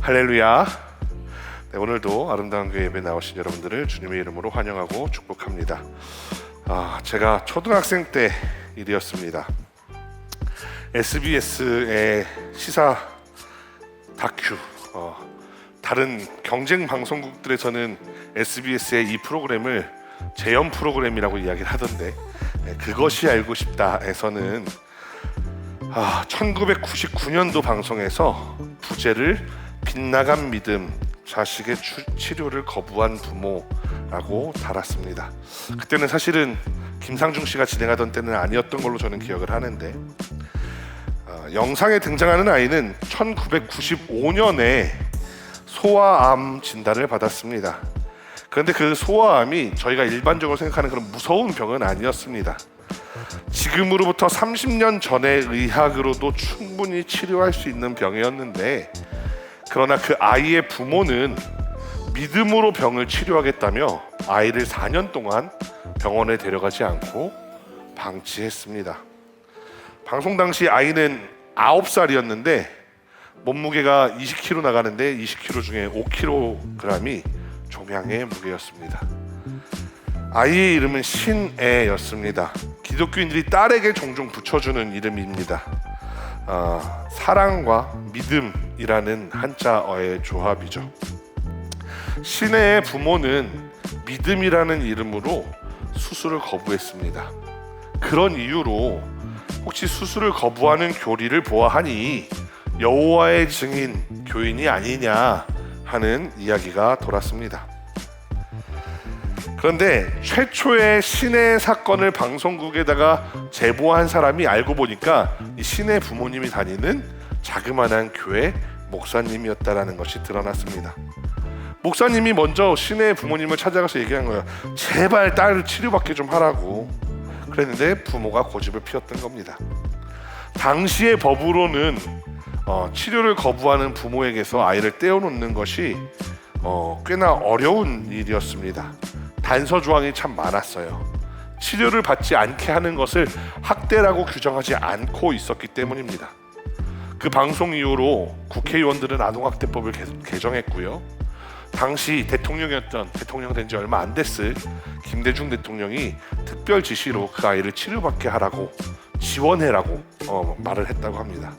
할렐루야. 네, 오늘도 아름다운 교회 예배 나오신 여러분들을 주님의 이름으로 환영하고 축복합니다. 제가 초등학생 때 일이었습니다. SBS의 시사 다큐, 다른 경쟁 방송국들에서는 SBS의 이 프로그램을 재연 프로그램이라고 이야기를 하던데, 그것이 알고 싶다에서는 1999년도 방송에서 부제를 빗나간 믿음, 자식의 치료를 거부한 부모라고 달았습니다. 그때는 사실은 김상중 씨가 진행하던 때는 아니었던 걸로 저는 기억을 하는데, 영상에 등장하는 아이는 1995년에 소아암 진단을 받았습니다. 그런데 그 소아암이 저희가 일반적으로 생각하는 그런 무서운 병은 아니었습니다. 지금으로부터 30년 전의 의학으로도 충분히 치료할 수 있는 병이었는데, 그러나 그 아이의 부모는 믿음으로 병을 치료하겠다며 아이를 4년 동안 병원에 데려가지 않고 방치했습니다. 방송 당시 아이는 9살이었는데 몸무게가 20kg 나가는데 20kg 중에 5kg이 종양의 무게였습니다. 아이의 이름은 신애였습니다. 기독교인들이 딸에게 종종 붙여주는 이름입니다. 사랑과 믿음이라는 한자어의 조합이죠. 신애의 부모는 믿음이라는 이름으로 수술을 거부했습니다. 그런 이유로 혹시 수술을 거부하는 교리를 보아하니 여호와의 증인 교인이 아니냐 하는 이야기가 돌았습니다. 그런데 최초의 신의 사건을 방송국에다가 제보한 사람이 알고 보니까 이 신의 부모님이 다니는 자그마한 교회 목사님이었다라는 것이 드러났습니다. 목사님이 먼저 신의 부모님을 찾아가서 얘기한 거예요. 제발 딸을 치료받게 좀 하라고. 그랬는데 부모가 고집을 피웠던 겁니다. 당시의 법으로는 치료를 거부하는 부모에게서 아이를 떼어놓는 것이 꽤나 어려운 일이었습니다. 단서 조항이 참 많았어요. 치료를 받지 않게 하는 것을 학대라고 규정하지 않고 있었기 때문입니다. 그 방송 이후로 국회의원들은 아동학대법을 개정했고요. 당시 대통령 된 지 얼마 안 됐을 김대중 대통령이 특별 지시로 그 아이를 치료받게 하라고 지원해라고 말을 했다고 합니다.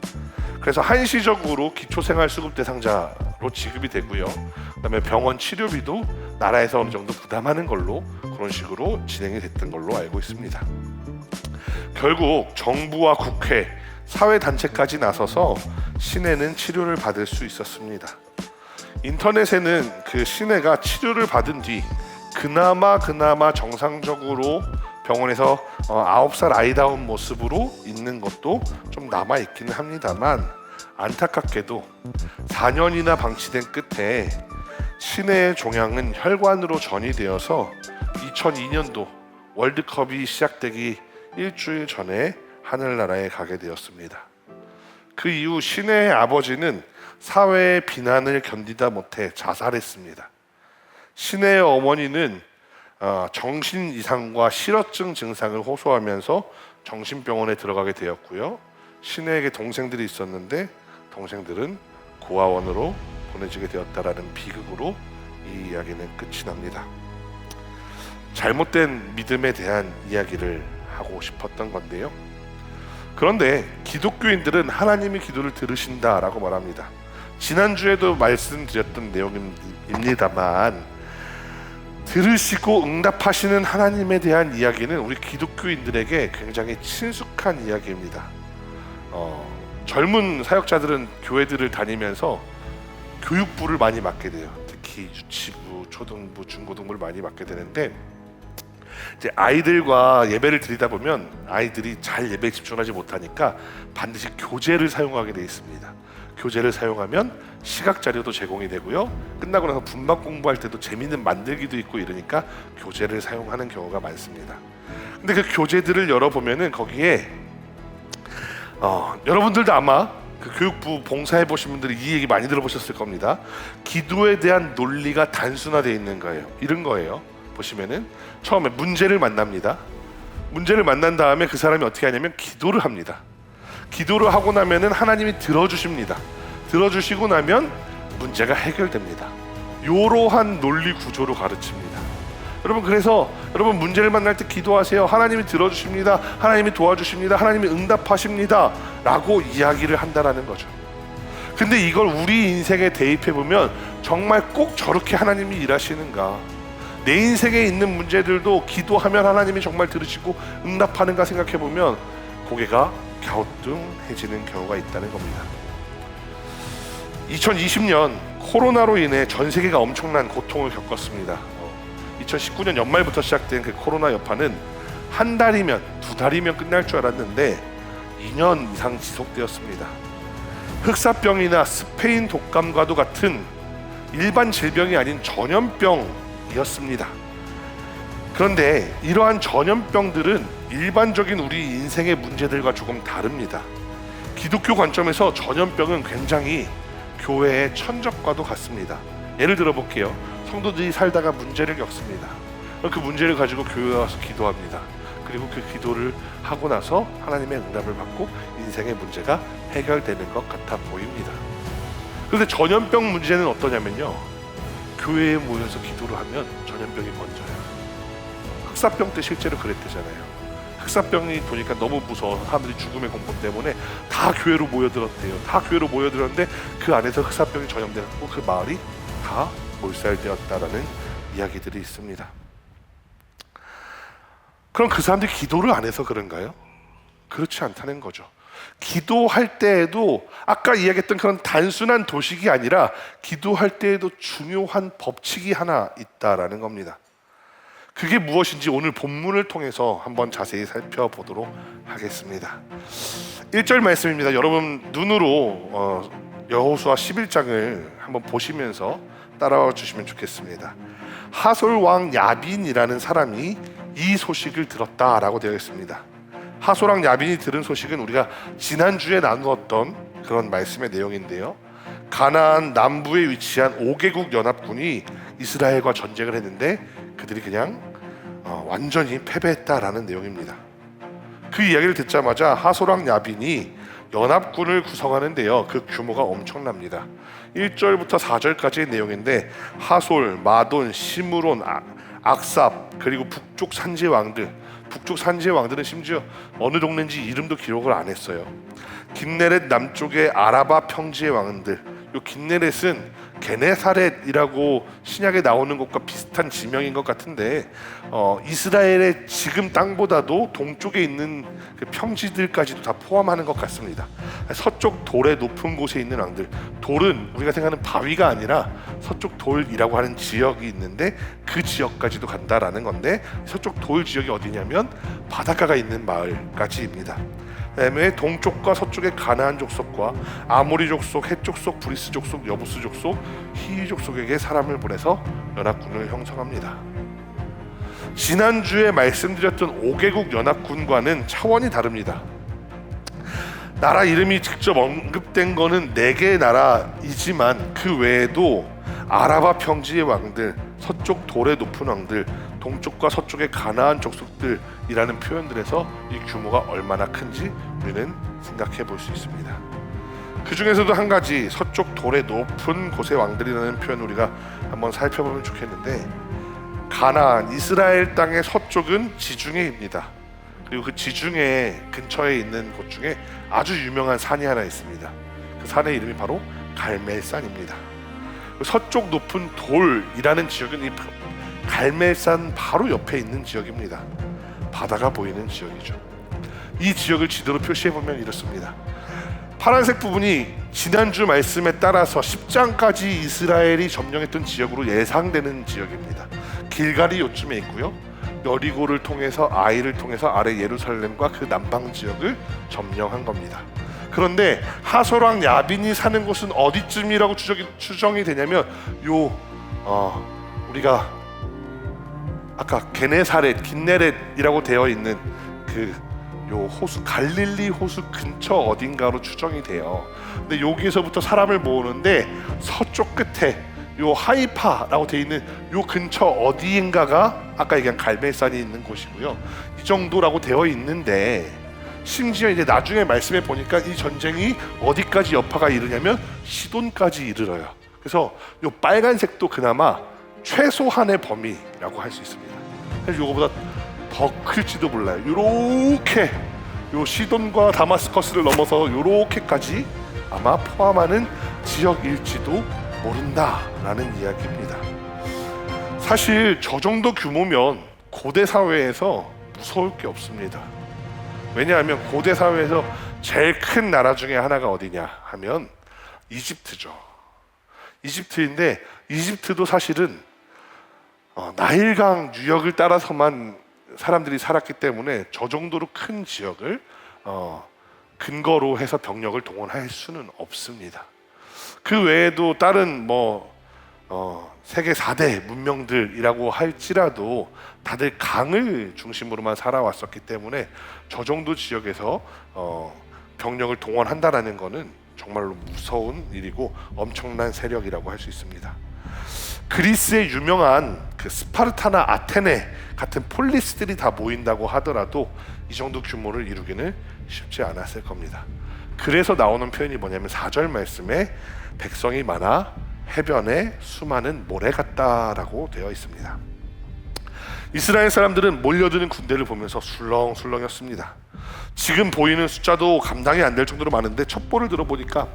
그래서 한시적으로 기초생활수급 대상자로 지급이 되고요. 그다음에 병원 치료비도 나라에서 어느 정도 부담하는 걸로 그런 식으로 진행이 됐던 걸로 알고 있습니다. 결국 정부와 국회, 사회단체까지 나서서 신애는 치료를 받을 수 있었습니다. 인터넷에는 그 신애가 치료를 받은 뒤 그나마 정상적으로 병원에서 9살 아이다운 모습으로 있는 것도 좀 남아있기는 합니다만, 안타깝게도 4년이나 방치된 끝에 신애의 종양은 혈관으로 전이되어서 2002년도 월드컵이 시작되기 일주일 전에 하늘나라에 가게 되었습니다. 그 이후 신애의 아버지는 사회의 비난을 견디다 못해 자살했습니다. 신애의 어머니는 정신 이상과 실어증 증상을 호소하면서 정신병원에 들어가게 되었고요. 신애에게 동생들이 있었는데 동생들은 고아원으로 보내지게 되었다라는 비극으로 이 이야기는 끝이 납니다. 잘못된 믿음에 대한 이야기를 하고 싶었던 건데요. 그런데 기독교인들은 하나님이 기도를 들으신다라고 말합니다. 지난주에도 말씀드렸던 내용입니다만, 들으시고 응답하시는 하나님에 대한 이야기는 우리 기독교인들에게 굉장히 친숙한 이야기입니다. 젊은 사역자들은 교회들을 다니면서 교육부를 많이 맡게 돼요. 특히 유치부, 초등부, 중고등부를 많이 맡게 되는데, 이제 아이들과 예배를 드리다 보면 아이들이 잘 예배에 집중하지 못하니까 반드시 교재를 사용하게 되어 있습니다. 교재를 사용하면 시각 자료도 제공이 되고요. 끝나고 나서 분반 공부할 때도 재미있는 만들기도 있고 이러니까 교재를 사용하는 경우가 많습니다. 근데 그 교재들을 열어보면은 거기에 여러분들도 아마 그 교육부 봉사해 보신 분들이 이 얘기 많이 들어보셨을 겁니다. 기도에 대한 논리가 단순화되어 있는 거예요. 이런 거예요. 보시면은 처음에 문제를 만납니다. 문제를 만난 다음에 그 사람이 어떻게 하냐면 기도를 합니다. 기도를 하고 나면은 하나님이 들어주십니다. 들어주시고 나면 문제가 해결됩니다. 이러한 논리 구조로 가르칩니다. 여러분, 그래서 여러분 문제를 만날 때 기도하세요. 하나님이 들어주십니다. 하나님이 도와주십니다. 하나님이 응답하십니다 라고 이야기를 한다라는 거죠. 근데 이걸 우리 인생에 대입해보면 정말 꼭 저렇게 하나님이 일하시는가, 내 인생에 있는 문제들도 기도하면 하나님이 정말 들으시고 응답하는가 생각해보면 고개가 갸우뚱해지는 경우가 있다는 겁니다. 2020년 코로나로 인해 전 세계가 엄청난 고통을 겪었습니다. 2019년 연말부터 시작된 그 코로나 여파는 한 달이면 두 달이면 끝날 줄 알았는데 2년 이상 지속되었습니다. 흑사병이나 스페인 독감과도 같은 일반 질병이 아닌 전염병이었습니다. 그런데 이러한 전염병들은 일반적인 우리 인생의 문제들과 조금 다릅니다. 기독교 관점에서 전염병은 굉장히 교회의 천적과도 같습니다. 예를 들어 볼게요. 성도들이 살다가 문제를 겪습니다. 그 문제를 가지고 교회에 와서 기도합니다. 그리고 그 기도를 하고 나서 하나님의 응답을 받고 인생의 문제가 해결되는 것 같아 보입니다. 그런데 전염병 문제는 어떠냐면요, 교회에 모여서 기도를 하면 전염병이 번져요. 흑사병 때 실제로 그랬대잖아요. 흑사병이 도니까 너무 무서워 사람들이 죽음의 공포 때문에 다 교회로 모여들었대요. 다 교회로 모여들었는데 그 안에서 흑사병이 전염되고 그 마을이 다 몰살되었다라는 이야기들이 있습니다. 그럼 그 사람들이 기도를 안 해서 그런가요? 그렇지 않다는 거죠. 기도할 때에도 아까 이야기했던 그런 단순한 도식이 아니라 기도할 때에도 중요한 법칙이 하나 있다라는 겁니다. 그게 무엇인지 오늘 본문을 통해서 한번 자세히 살펴보도록 하겠습니다. 1절 말씀입니다. 여러분 눈으로 여호수아 11장을 한번 보시면서 따라와 주시면 좋겠습니다. 하솔 왕 야빈이라는 사람이 이 소식을 들었다라고 되어 있습니다. 하솔 왕 야빈이 들은 소식은 우리가 지난주에 나누었던 그런 말씀의 내용인데요, 가나안 남부에 위치한 5개국 연합군이 이스라엘과 전쟁을 했는데 그들이 그냥 완전히 패배했다라는 내용입니다. 그 이야기를 듣자마자 하솔 왕 야빈이 연합군을 구성하는데요, 그 규모가 엄청납니다. 1절부터 4절까지의 내용인데 하솔, 마돈, 시므론, 악삽, 그리고 북쪽 산지의 왕들, 북쪽 산지의 왕들은 심지어 어느 동네인지 이름도 기록을 안 했어요. 긴네렛 남쪽의 아라바 평지의 왕들, 요 긴네렛은 게네사렛이라고 신약에 나오는 것과 비슷한 지명인 것 같은데 이스라엘의 지금 땅보다도 동쪽에 있는 그 평지들까지도 다 포함하는 것 같습니다. 서쪽 돌의 높은 곳에 있는 왕들, 돌은 우리가 생각하는 바위가 아니라 서쪽 돌이라고 하는 지역이 있는데 그 지역까지도 간다라는 건데, 서쪽 돌 지역이 어디냐면 바닷가가 있는 마을까지입니다. 그다음에 동쪽과 서쪽의 가나안 족속과 아모리 족속, 헷 족속, 브리스 족속, 여부스 족속, 히위 족속에게 사람을 보내서 연합군을 형성합니다. 지난주에 말씀드렸던 5개국 연합군과는 차원이 다릅니다. 나라 이름이 직접 언급된 거는 4개의 나라이지만 그 외에도 아라바 평지의 왕들, 서쪽 돌의 높은 왕들, 동쪽과 서쪽의 가나안 족속들이라는 표현들에서 이 규모가 얼마나 큰지 우리는 생각해 볼 수 있습니다. 그 중에서도 한 가지, 서쪽 돌의 높은 곳의 왕들이라는 표현 우리가 한번 살펴보면 좋겠는데, 가나안, 이스라엘 땅의 서쪽은 지중해입니다. 그리고 그 지중해 근처에 있는 곳 중에 아주 유명한 산이 하나 있습니다. 그 산의 이름이 바로 갈멜산입니다. 서쪽 높은 돌이라는 지역은 이 갈멜산 바로 옆에 있는 지역입니다. 바다가 보이는 지역이죠. 이 지역을 지도로 표시해보면 이렇습니다. 파란색 부분이 지난주 말씀에 따라서 10장까지 이스라엘이 점령했던 지역으로 예상되는 지역입니다. 길갈이 요쯤에 있고요, 여리고를 통해서 아이를 통해서 아래 예루살렘과 그 남방 지역을 점령한 겁니다. 그런데 하솔 왕 야빈이 사는 곳은 어디쯤이라고 추정이 되냐면 우리가 아까 게네사렛, 긴네렛이라고 되어 있는 요 호수, 갈릴리 호수 근처 어딘가로 추정이 돼요. 근데 여기서부터 사람을 모으는데 서쪽 끝에 요 하이파라고 되어 있는 요 근처 어디인가가 아까 얘기한 갈멜산이 있는 곳이고요. 이 정도라고 되어 있는데, 심지어 이제 나중에 말씀해 보니까 이 전쟁이 어디까지 여파가 이르냐면 시돈까지 이르러요. 그래서 요 빨간색도 그나마 최소한의 범위라고 할 수 있습니다. 사실 요거보다 더 클지도 몰라요. 요렇게 요 시돈과 다마스커스를 넘어서 요렇게까지 아마 포함하는 지역일지도 모른다라는 이야기입니다. 사실 저 정도 규모면 고대 사회에서 무서울 게 없습니다. 왜냐하면 고대 사회에서 제일 큰 나라 중에 하나가 어디냐 하면 이집트죠. 이집트인데 이집트도 사실은 나일강 유역을 따라서만 사람들이 살았기 때문에 저 정도로 큰 지역을 근거로 해서 병력을 동원할 수는 없습니다. 그 외에도 다른 세계 4대 문명들이라고 할지라도 다들 강을 중심으로만 살아왔었기 때문에 저 정도 지역에서 병력을 동원한다라는 것은 정말로 무서운 일이고 엄청난 세력이라고 할 수 있습니다. 그리스의 유명한 그 스파르타나 아테네 같은 폴리스들이 다 모인다고 하더라도 이 정도 규모를 이루기는 쉽지 않았을 겁니다. 그래서 나오는 표현이 뭐냐면 4절 말씀에 백성이 많아 해변에 수많은 모래 같다라고 되어 있습니다. 이스라엘 사람들은 몰려드는 군대를 보면서 술렁술렁했습니다. 지금 보이는 숫자도 감당이 안 될 정도로 많은데 첩보를 들어보니까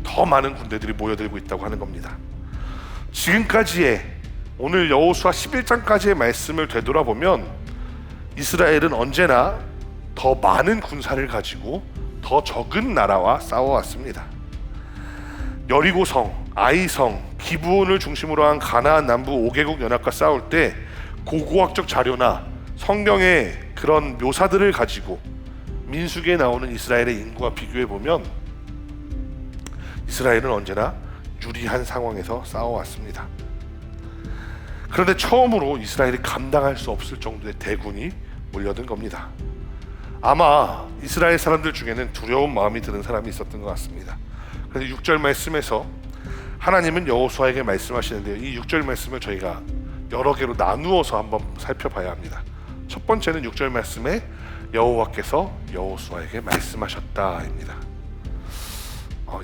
더 많은 군대들이 모여들고 있다고 하는 겁니다. 지금까지의 오늘 여호수아 11장까지의 말씀을 되돌아보면 이스라엘은 언제나 더 많은 군사를 가지고 더 적은 나라와 싸워왔습니다. 여리고성, 아이성, 기브온을 중심으로 한 가나안 남부 5개국 연합과 싸울 때 고고학적 자료나 성경의 그런 묘사들을 가지고 민수기에 나오는 이스라엘의 인구와 비교해 보면 이스라엘은 언제나 유리한 상황에서 싸워왔습니다. 그런데 처음으로 이스라엘이 감당할 수 없을 정도의 대군이 몰려든 겁니다. 아마 이스라엘 사람들 중에는 두려운 마음이 드는 사람이 있었던 것 같습니다. 그런데 6절 말씀에서 하나님은 여호수아에게 말씀하시는데요, 이 6절 말씀을 저희가 여러 개로 나누어서 한번 살펴봐야 합니다. 첫 번째는 6절 말씀에 여호와께서 여호수아에게 말씀하셨다입니다.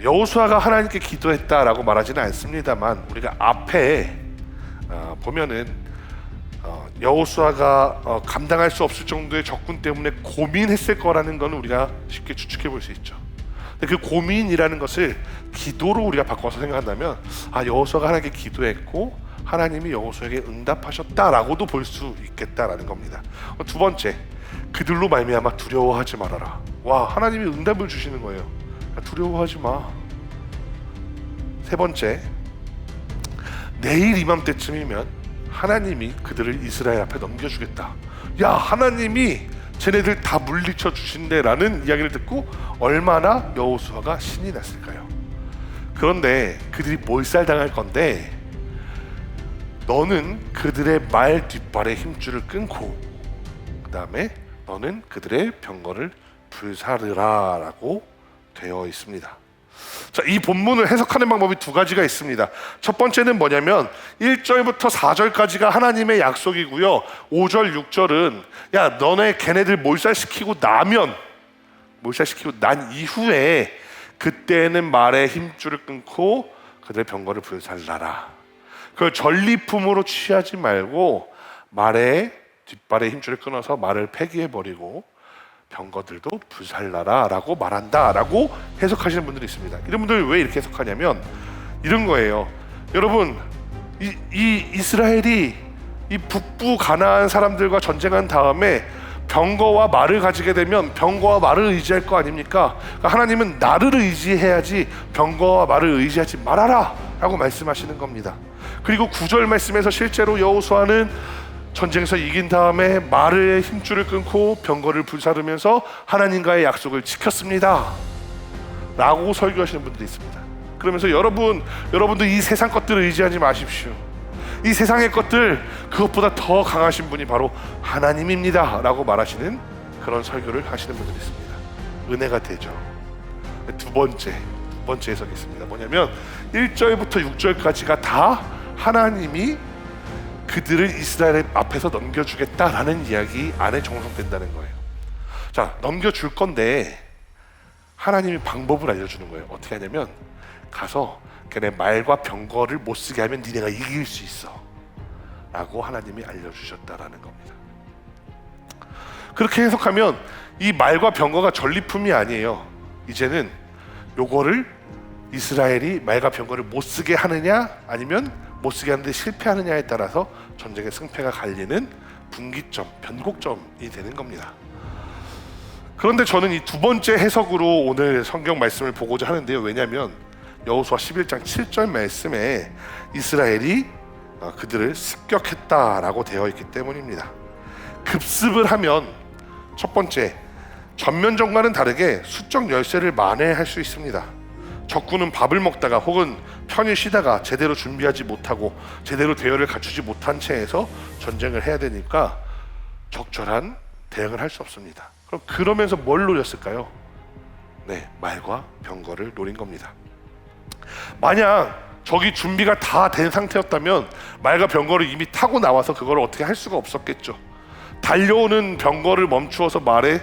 여호수아가 하나님께 기도했다라고 말하지는 않습니다만 우리가 앞에 보면은 여호수아가 감당할 수 없을 정도의 적군 때문에 고민했을 거라는 건 우리가 쉽게 추측해 볼 수 있죠. 근데 그 고민이라는 것을 기도로 우리가 바꿔서 생각한다면 여호수아가 하나님께 기도했고 하나님이 여호수아에게 응답하셨다라고도 볼 수 있겠다라는 겁니다. 두 번째, 그들로 말미암아 두려워하지 말아라. 와, 하나님이 응답을 주시는 거예요. 두려워하지 마. 세 번째, 내일 이맘때쯤이면 하나님이 그들을 이스라엘 앞에 넘겨주겠다. 야, 하나님이 쟤네들 다 물리쳐 주신대라는 이야기를 듣고 얼마나 여호수아가 신이 났을까요? 그런데 그들이 몰살당할 건데 너는 그들의 말 뒷발의 힘줄을 끊고 그 다음에 너는 그들의 병거를 불사르라 라고 되어 있습니다. 자, 이 본문을 해석하는 방법이 두 가지가 있습니다. 첫 번째는 뭐냐면 1절부터 4절까지가 하나님의 약속이고요, 5절, 6절은 야, 너네 걔네들 몰살시키고 난 이후에 그때는 말의 힘줄을 끊고 그들의 병거를 불살라라. 그걸 전리품으로 취하지 말고 말의 뒷발의 힘줄을 끊어서 말을 폐기해버리고 병거들도 불살라라 라고 말한다 라고 해석하시는 분들이 있습니다. 이런 분들이 왜 이렇게 해석하냐면 이런 거예요. 여러분, 이 이스라엘이 이 북부 가나안 사람들과 전쟁한 다음에 병거와 말을 가지게 되면 병거와 말을 의지할 거 아닙니까? 그러니까 하나님은 나를 의지해야지 병거와 말을 의지하지 말아라 라고 말씀하시는 겁니다. 그리고 9절 말씀에서 실제로 여호수아는 전쟁에서 이긴 다음에 말의 힘줄을 끊고 병거를 불사르면서 하나님과의 약속을 지켰습니다 라고 설교하시는 분들이 있습니다. 그러면서 여러분도 이 세상 것들을 의지하지 마십시오. 이 세상의 것들, 그것보다 더 강하신 분이 바로 하나님입니다 라고 말하시는 그런 설교를 하시는 분들이 있습니다. 은혜가 되죠. 두 번째 해석이 있습니다. 뭐냐면 1절부터 6절까지가 다 하나님이 그들을 이스라엘 앞에서 넘겨주겠다라는 이야기 안에 정성된다는 거예요. 자, 넘겨줄 건데 하나님이 방법을 알려주는 거예요. 어떻게 하냐면 가서 그러니까 말과 병거를 못 쓰게 하면 니네가 이길 수 있어 라고 하나님이 알려주셨다라는 겁니다. 그렇게 해석하면 이 말과 병거가 전리품이 아니에요. 이제는 요거를 이스라엘이 말과 병거를 못 쓰게 하느냐 아니면 못 쓰게 하는데 실패하느냐에 따라서 전쟁의 승패가 갈리는 분기점, 변곡점이 되는 겁니다. 그런데 저는 이 두 번째 해석으로 오늘 성경 말씀을 보고자 하는데요. 왜냐하면 여호수아 11장 7절 말씀에 이스라엘이 그들을 습격했다라고 되어 있기 때문입니다. 급습을 하면 첫 번째, 전면전과는 다르게 수적 열세를 만회할 수 있습니다. 적군은 밥을 먹다가 혹은 편히 쉬다가 제대로 준비하지 못하고 제대로 대열을 갖추지 못한 채에서 전쟁을 해야 되니까 적절한 대응을 할 수 없습니다. 그럼 그러면서 뭘 노렸을까요? 네, 말과 병거를 노린 겁니다. 만약 적이 준비가 다 된 상태였다면 말과 병거를 이미 타고 나와서 그걸 어떻게 할 수가 없었겠죠. 달려오는 병거를 멈추어서 말에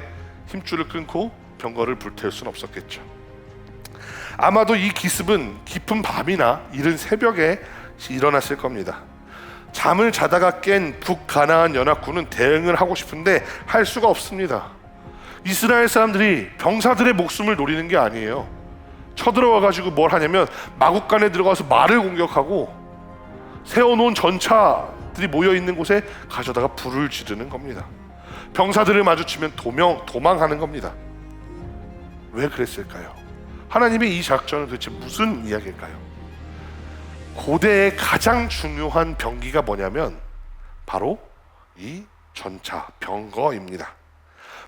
힘줄을 끊고 병거를 불태울 수는 없었겠죠. 아마도 이 기습은 깊은 밤이나 이른 새벽에 일어났을 겁니다. 잠을 자다가 깬 북가나안 연합군은 대응을 하고 싶은데 할 수가 없습니다. 이스라엘 사람들이 병사들의 목숨을 노리는 게 아니에요. 쳐들어와가지고 뭘 하냐면 마국간에 들어가서 말을 공격하고 세워놓은 전차들이 모여있는 곳에 가져다가 불을 지르는 겁니다. 병사들을 마주치면 도망하는 겁니다. 왜 그랬을까요? 하나님의 이 작전은 도대체 무슨 이야기일까요? 고대의 가장 중요한 병기가 뭐냐면 바로 이 전차, 병거입니다.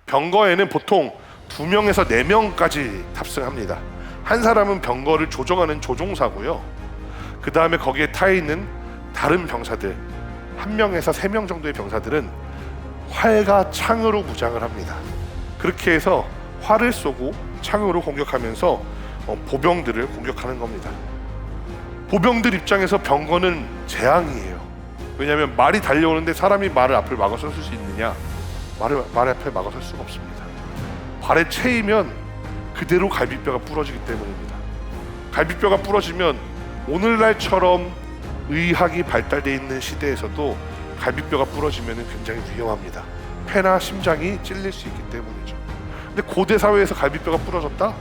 병거에는 보통 2명에서 4명까지 탑승합니다. 한 사람은 병거를 조종하는 조종사고요. 그 다음에 거기에 타 있는 다른 병사들 1명에서 3명 정도의 병사들은 활과 창으로 무장을 합니다. 그렇게 해서 활을 쏘고 창으로 공격하면서 보병들을 공격하는 겁니다. 보병들 입장에서 병거는 재앙이에요. 왜냐하면 말이 달려오는데 사람이 말을 앞을 막아설 수 있느냐? 말 앞에 막아설 수가 없습니다. 발에 채이면 그대로 갈비뼈가 부러지기 때문입니다. 갈비뼈가 부러지면 오늘날처럼 의학이 발달되어 있는 시대에서도 갈비뼈가 부러지면 굉장히 위험합니다. 폐나 심장이 찔릴 수 있기 때문이죠. 근데 고대 사회에서 갈비뼈가 부러졌다?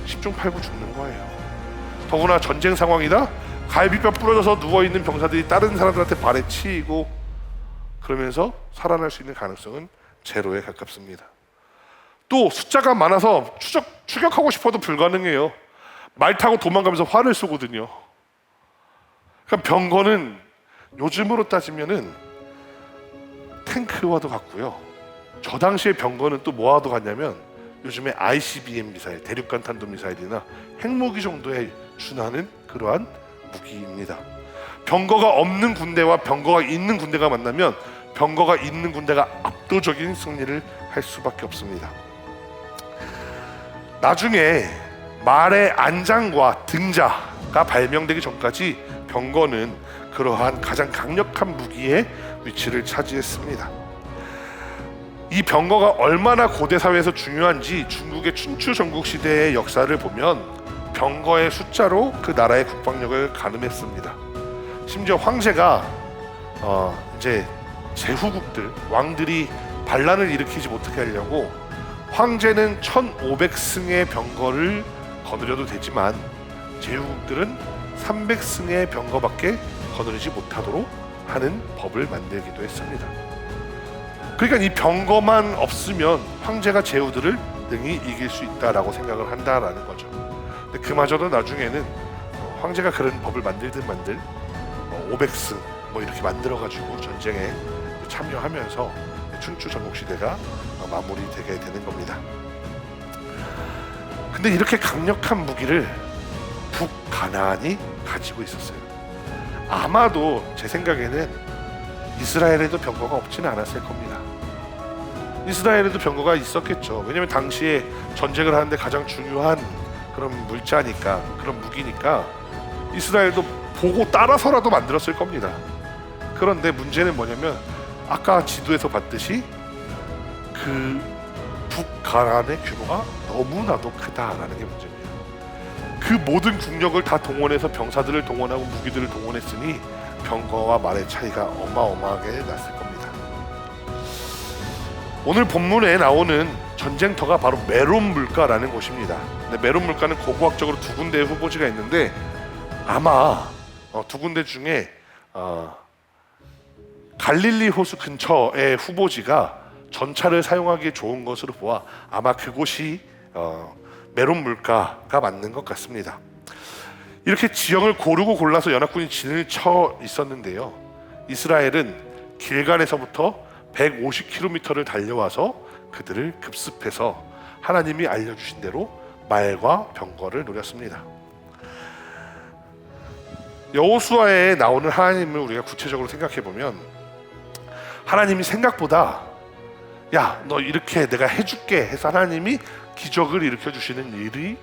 10중 8구 죽는 거예요. 더구나 전쟁 상황이다? 갈비뼈 부러져서 누워있는 병사들이 다른 사람들한테 발에 치이고 그러면서 살아날 수 있는 가능성은 제로에 가깝습니다. 또 숫자가 많아서 추격하고 싶어도 불가능해요. 말 타고 도망가면서 활을 쏘거든요. 그러니까 병거는 요즘으로 따지면은 탱크와도 같고요. 저 당시의 병거는 또 뭐와도 같냐면 요즘에 ICBM 미사일, 대륙간 탄도 미사일이나 핵무기 정도에 준하는 그러한 무기입니다. 병거가 없는 군대와 병거가 있는 군대가 만나면 병거가 있는 군대가 압도적인 승리를 할 수밖에 없습니다. 나중에 말의 안장과 등자가 발명되기 전까지 병거는 그러한 가장 강력한 무기의 위치를 차지했습니다. 이 병거가 얼마나 고대 사회에서 중요한지 중국의 춘추 전국 시대의 역사를 보면 병거의 숫자로 그 나라의 국방력을 가늠했습니다. 심지어 황제가 이제 제후국들 왕들이 반란을 일으키지 못하게 하려고 황제는 1500승의 병거를 거느려도 되지만 제후국들은 300승의 병거밖에 거느리지 못하도록 하는 법을 만들기도 했습니다. 그러니까 이 병거만 없으면 황제가 제후들을 능히 이길 수 있다라고 생각을 한다라는 거죠. 근데 그마저도 나중에는 황제가 그런 법을 만들든 만들 500승 뭐 이렇게 만들어가지고 전쟁에 참여하면서 춘추 전국 시대가 마무리되게 되는 겁니다. 근데 이렇게 강력한 무기를 북가나안이 가지고 있었어요. 아마도 제 생각에는 이스라엘에도 병거가 없지는 않았을 겁니다. 이스라엘에도 병거가 있었겠죠. 왜냐하면 당시에 전쟁을 하는데 가장 중요한 그런 물자니까, 그런 무기니까 이스라엘도 보고 따라서라도 만들었을 겁니다. 그런데 문제는 뭐냐면 아까 지도에서 봤듯이 그 북가나안의 규모가 너무나도 크다라는 게 문제입니다. 그 모든 국력을 다 동원해서 병사들을 동원하고 무기들을 동원했으니 병거와 말의 차이가 어마어마하게 났을 겁니다. 오늘 본문에 나오는 전쟁터가 바로 메론 물가라는 곳입니다. 근데 메론 물가는 고고학적으로 두 군데의 후보지가 있는데 아마 두 군데 중에 갈릴리 호수 근처의 후보지가 전차를 사용하기에 좋은 것으로 보아 아마 그곳이 메론 물가가 맞는 것 같습니다. 이렇게 지형을 고르고 골라서 연합군이 진을 쳐 있었는데요. 이스라엘은 길갈에서부터 150km를 달려와서 그들을 급습해서 하나님이 알려주신 대로 말과 병거를 노렸습니다. 여호수아에 나오는 하나님을 우리가 구체적으로 생각해 보면 하나님이 생각보다 야, 너 이렇게 내가 해줄게 해서 하나님이 기적을 일으켜 주시는 일이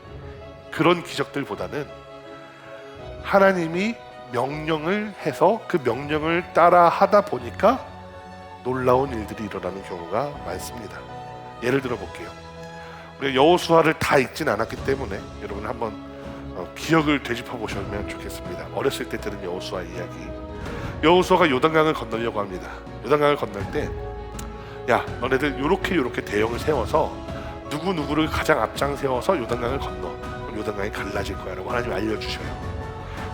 그런 기적들보다는 하나님이 명령을 해서 그 명령을 따라 하다 보니까 놀라운 일들이 일어나는 경우가 많습니다. 예를 들어 볼게요. 우리가 여호수아를 다 읽진 않았기 때문에 여러분 한번 기억을 되짚어 보시면 좋겠습니다. 어렸을 때 들은 여호수아 이야기. 여호수아가 요단강을 건너려고 합니다. 요단강을 건널 때 야, 너네들 요렇게 대형을 세워서 누구누구를 가장 앞장 세워서 요단강을 건너. 그럼 요단강이 갈라질 거야 라고 하나님이 알려주셔요.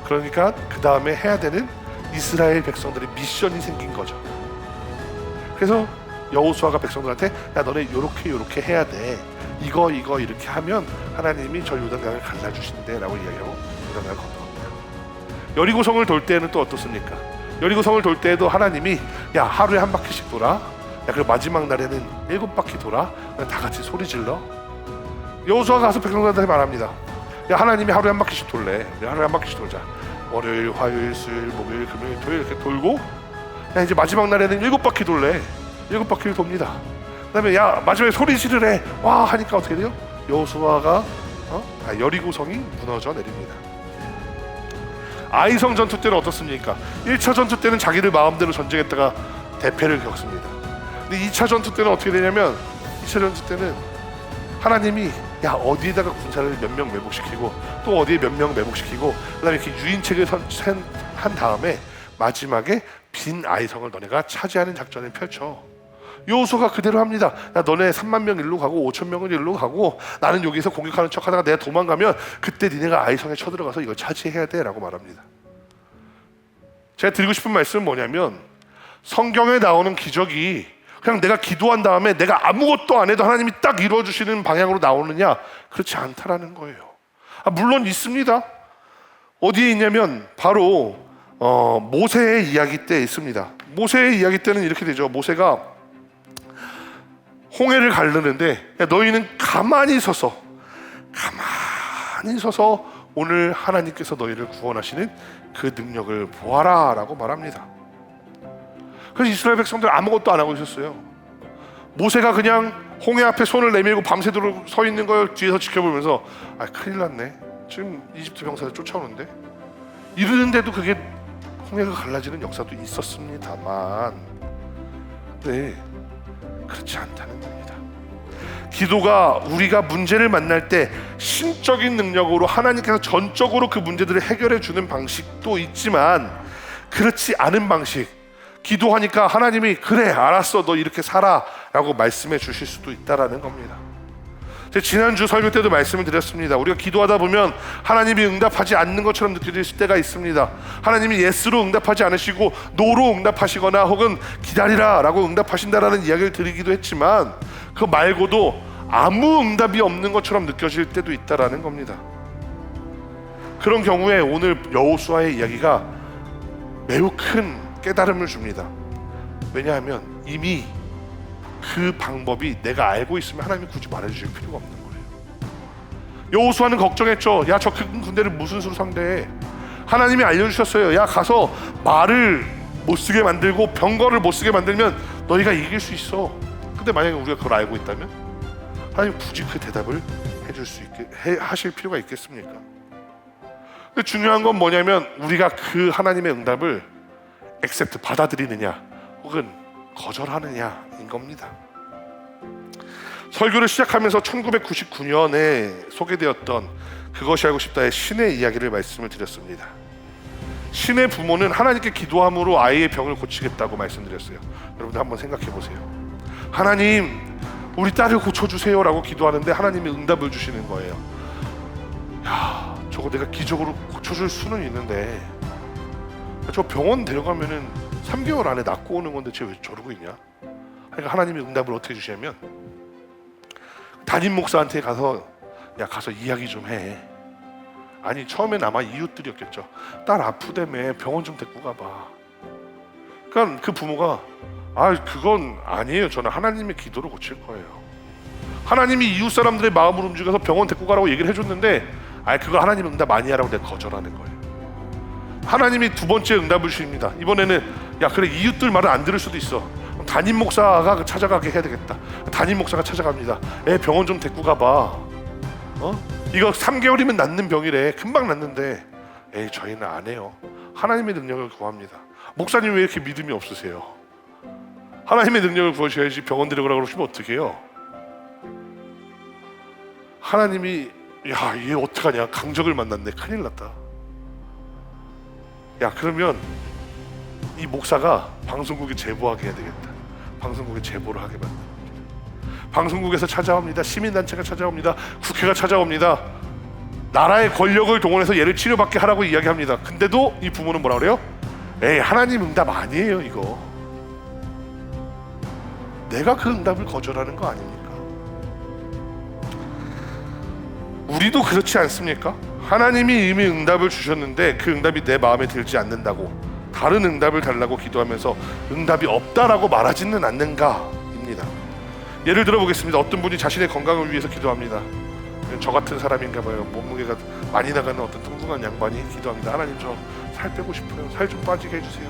그러니까 그 다음에 해야 되는 이스라엘 백성들의 미션이 생긴 거죠. 그래서 여호수아가 백성들한테 야, 너네 요렇게 해야 돼. 이거 이렇게 하면 하나님이 저 요단강을 갈라주신대 라고 이야기하고 요단강을 건너갑니다. 여리고성을 돌 때는 또 어떻습니까? 여리고성을 돌 때에도 하나님이 야, 하루에 한 바퀴씩 돌아. 야, 그리고 마지막 날에는 7바퀴 돌아. 다 같이 소리 질러. 여호수아가 가서 백성들한테 말합니다. 야, 하나님이 하루에 한 바퀴씩 돌래. 하루에 한 바퀴씩 돌자. 월요일, 화요일, 수요일, 목요일, 금요일, 토요일 이렇게 돌고 야, 이제 마지막 날에는 7바퀴 돌래. 7바퀴를 돕니다. 그다음에 야, 마지막에 소리 지르래. 와 하니까 어떻게 돼요? 여호수아가 여리고성이 무너져 내립니다. 아이성 전투 때는 어떻습니까? 1차 전투 때는 자기들 마음대로 전쟁했다가 대패를 겪습니다. 근데 2차 전투 때는 어떻게 되냐면 2차 전투 때는 하나님이 야, 어디에다가 군사를 몇 명 매복시키고 또 어디에 몇 명 매복시키고 그다음에 이렇게 유인책을 한 다음에 마지막에 빈 아이성을 너네가 차지하는 작전을 펼쳐. 여호수아가 그대로 합니다. 야, 너네 3만 명 일로 가고 5천 명은 일로 가고 나는 여기서 공격하는 척하다가 내가 도망가면 그때 니네가 아이성에 쳐들어가서 이걸 차지해야 돼 라고 말합니다. 제가 드리고 싶은 말씀은 뭐냐면 성경에 나오는 기적이 그냥 내가 기도한 다음에 내가 아무것도 안 해도 하나님이 딱 이루어주시는 방향으로 나오느냐? 그렇지 않다라는 거예요. 물론 있습니다. 어디에 있냐면 바로 모세의 이야기 때 있습니다. 모세의 이야기 때는 이렇게 되죠. 모세가 홍해를 가르는데 야, 너희는 가만히 서서 오늘 하나님께서 너희를 구원하시는 그 능력을 보아라 라고 말합니다. 그래서 이스라엘 백성들 아무것도 안 하고 있었어요. 모세가 그냥 홍해 앞에 손을 내밀고 밤새도록 서 있는 걸 뒤에서 지켜보면서 큰일 났네. 지금 이집트 병사들 쫓아오는데 이러는데도 그게 홍해가 갈라지는 역사도 있었습니다만 네, 그렇지 않다는 겁니다. 기도가 우리가 문제를 만날 때 신적인 능력으로 하나님께서 전적으로 그 문제들을 해결해 주는 방식도 있지만 그렇지 않은 방식, 기도하니까 하나님이 그래 알았어 너 이렇게 살아 라고 말씀해 주실 수도 있다라는 겁니다. 제가 지난주 설교 때도 말씀을 드렸습니다. 우리가 기도하다 보면 하나님이 응답하지 않는 것처럼 느껴질 때가 있습니다. 하나님이 예스로 응답하지 않으시고 노로 응답하시거나 혹은 기다리라 라고 응답하신다라는 이야기를 드리기도 했지만 그 말고도 아무 응답이 없는 것처럼 느껴질 때도 있다라는 겁니다. 그런 경우에 오늘 여호수아의 이야기가 매우 큰 깨달음을 줍니다. 왜냐하면 이미 그 방법이 내가 알고 있으면 하나님이 굳이 말해주실 필요가 없는 거예요. 여호수아는 걱정했죠. 야, 저 큰 군대를 무슨 수로 상대해? 하나님이 알려주셨어요. 야, 가서 말을 못 쓰게 만들고 병거를 못 쓰게 만들면 너희가 이길 수 있어. 근데 만약에 우리가 그걸 알고 있다면 하나님 굳이 그 대답을 해줄 수 있게 하실 필요가 있겠습니까? 근데 중요한 건 뭐냐면 우리가 그 하나님의 응답을 accept 받아들이느냐 혹은 거절하느냐인 겁니다. 설교를 시작하면서 1999년에 소개되었던 그것이 알고 싶다의 신의 이야기를 말씀을 드렸습니다. 신의 부모는 하나님께 기도함으로 아이의 병을 고치겠다고 말씀드렸어요. 여러분들 한번 생각해 보세요. 하나님, 우리 딸을 고쳐주세요 라고 기도하는데 하나님이 응답을 주시는 거예요. 야, 저거 내가 기적으로 고쳐줄 수는 있는데 저 병원 데려가면은 3개월 안에 낫고 오는 건데 쟤 왜 저러고 있냐? 그러니까 하나님이 응답을 어떻게 주시냐면 담임 목사한테 가서 이야기 좀 해. 아니, 처음엔 아마 이웃들이었겠죠. 딸 아프다며 병원 좀 데리고 가봐. 그러니까 그 부모가 그건 아니에요. 저는 하나님의 기도로 고칠 거예요. 하나님이 이웃 사람들의 마음을 움직여서 병원 데리고 가라고 얘기를 해줬는데 그거 하나님 응답 많이 하라고 내가 거절하는 거예요. 하나님이 두 번째 응답을 주십니다. 이번에는 그래, 이웃들 말을 안 들을 수도 있어. 담임 목사가 찾아가게 해야 되겠다. 담임 목사가 찾아갑니다. 애 병원 좀 데리고 가봐. 이거 3개월이면 낫는 병이래. 금방 낫는데 저희는 안 해요. 하나님의 능력을 구합니다. 목사님 왜 이렇게 믿음이 없으세요? 하나님의 능력을 구하셔야지. 병원 데려가라고 그러시면 어떻게 해요? 하나님이 얘 어떡하냐, 강적을 만났네, 큰일 났다. 그러면 이 목사가 방송국에 제보하게 해야 되겠다. 방송국에 제보를 하게 만듭니다. 방송국에서 찾아옵니다. 시민단체가 찾아옵니다. 국회가 찾아옵니다. 나라의 권력을 동원해서 얘를 치료받게 하라고 이야기합니다. 근데도 이 부모는 뭐라 그래요? 하나님 응답 아니에요. 이거 내가 그 응답을 거절하는 거 아닙니까? 우리도 그렇지 않습니까? 하나님이 이미 응답을 주셨는데 그 응답이 내 마음에 들지 않는다고 다른 응답을 달라고 기도하면서 응답이 없다라고 말하지는 않는가입니다. 예를 들어 보겠습니다. 어떤 분이 자신의 건강을 위해서 기도합니다. 저 같은 사람인가 봐요. 몸무게가 많이 나가는 어떤 뚱뚱한 양반이 기도합니다. 하나님, 저 살 빼고 싶어요. 살 좀 빠지게 해주세요.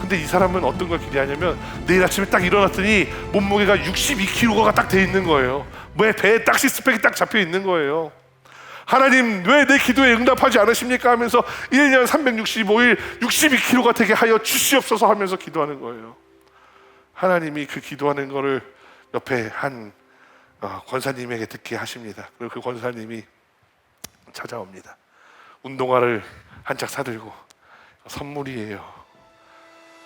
근데 이 사람은 어떤 걸 기대하냐면 내일 아침에 딱 일어났더니 몸무게가 62kg가 딱 돼 있는 거예요. 배에 딱 시스팩이 딱 잡혀 있는 거예요. 하나님, 왜 내 기도에 응답하지 않으십니까? 하면서 1년 365일 62kg가 되게 하여 주시옵소서 하면서 기도하는 거예요. 하나님이 그 기도하는 거를 옆에 한 권사님에게 듣게 하십니다. 그리고 그 권사님이 찾아옵니다. 운동화를 한 짝 사들고, 선물이에요.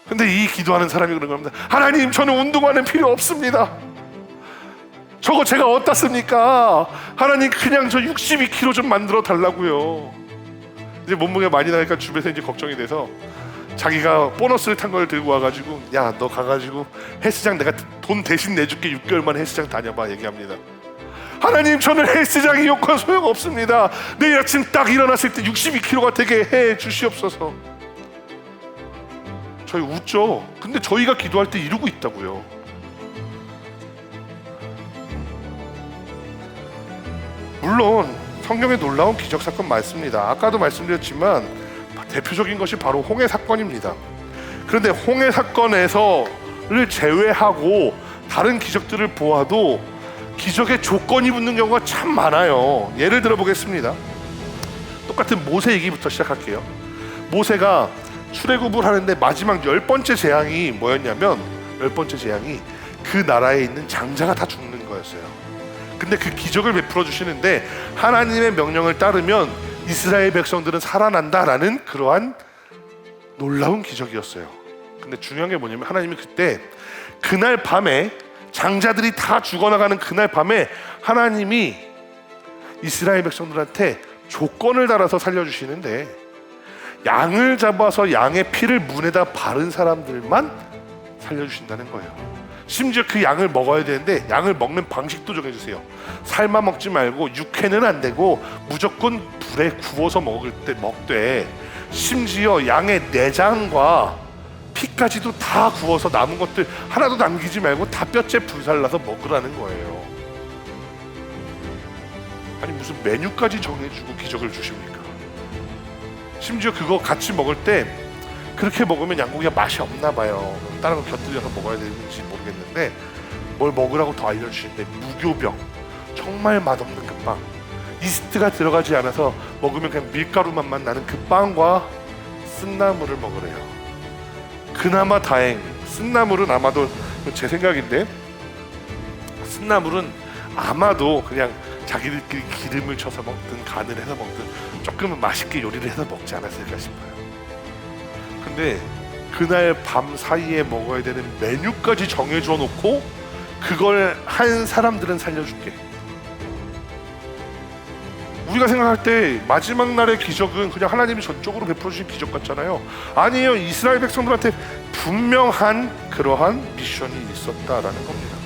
근데 이 기도하는 사람이 그런 겁니다. 하나님, 저는 운동화는 필요 없습니다. 저거 제가 어디다 씁니까? 하나님, 그냥 저 62kg 좀 만들어 달라고요. 이제 몸무게가 많이 나니까 주변에서 이제 걱정이 돼서 자기가 보너스를 탄 걸 들고 와가지고 너 가가지고 헬스장 내가 돈 대신 내줄게, 6개월만 헬스장 다녀봐 얘기합니다. 하나님, 저는 헬스장이 요건 소용없습니다. 내일 아침 딱 일어났을 때 62kg가 되게 해 주시옵소서. 저희 웃죠. 근데 저희가 기도할 때 이루고 있다고요. 물론 성경에 놀라운 기적 사건 많습니다. 아까도 말씀드렸지만 대표적인 것이 바로 홍해 사건입니다. 그런데 홍해 사건에서를 제외하고 다른 기적들을 보아도 기적에 조건이 붙는 경우가 참 많아요. 예를 들어 보겠습니다. 똑같은 모세 얘기부터 시작할게요. 모세가 출애굽을 하는데 마지막 10번째 재앙이 뭐였냐면, 10번째 재앙이 그 나라에 있는 장자가 다 죽는 거였어요. 근데 그 기적을 베풀어 주시는데 하나님의 명령을 따르면 이스라엘 백성들은 살아난다라는 그러한 놀라운 기적이었어요. 근데 중요한 게 뭐냐면 하나님이 그때 그날 밤에 장자들이 다 죽어나가는 그날 밤에 하나님이 이스라엘 백성들한테 조건을 달아서 살려주시는데 양을 잡아서 양의 피를 문에다 바른 사람들만 살려주신다는 거예요. 심지어 그 양을 먹어야 되는데 양을 먹는 방식도 정해주세요. 삶아 먹지 말고 육회는 안 되고 무조건 불에 구워서 먹되 심지어 양의 내장과 피까지도 다 구워서 남은 것들 하나도 남기지 말고 다 뼈째 불살라서 먹으라는 거예요. 아니 무슨 메뉴까지 정해주고 기적을 주십니까? 심지어 그거 같이 먹을 때 그렇게 먹으면 양고기가 맛이 없나 봐요. 다른 거 곁들여서 먹어야 되는지 모르겠는데 뭘 먹으라고 더 알려주시는데 무교병, 정말 맛없는 그 빵, 이스트가 들어가지 않아서 먹으면 그냥 밀가루 맛만 나는 그 빵과 쓴나물을 먹으래요. 그나마 다행, 쓴나물은 아마도 제 생각인데 쓴나물은 아마도 그냥 자기들끼리 기름을 쳐서 먹든 간을 해서 먹든 조금은 맛있게 요리를 해서 먹지 않았을까 싶어요. 근데 그날 밤 사이에 먹어야 되는 메뉴까지 정해줘 놓고 그걸 한 사람들은 살려줄게. 우리가 생각할 때 마지막 날의 기적은 그냥 하나님이 전적으로 베풀어 주신 기적 같잖아요. 아니에요. 이스라엘 백성들한테 분명한 그러한 미션이 있었다라는 겁니다.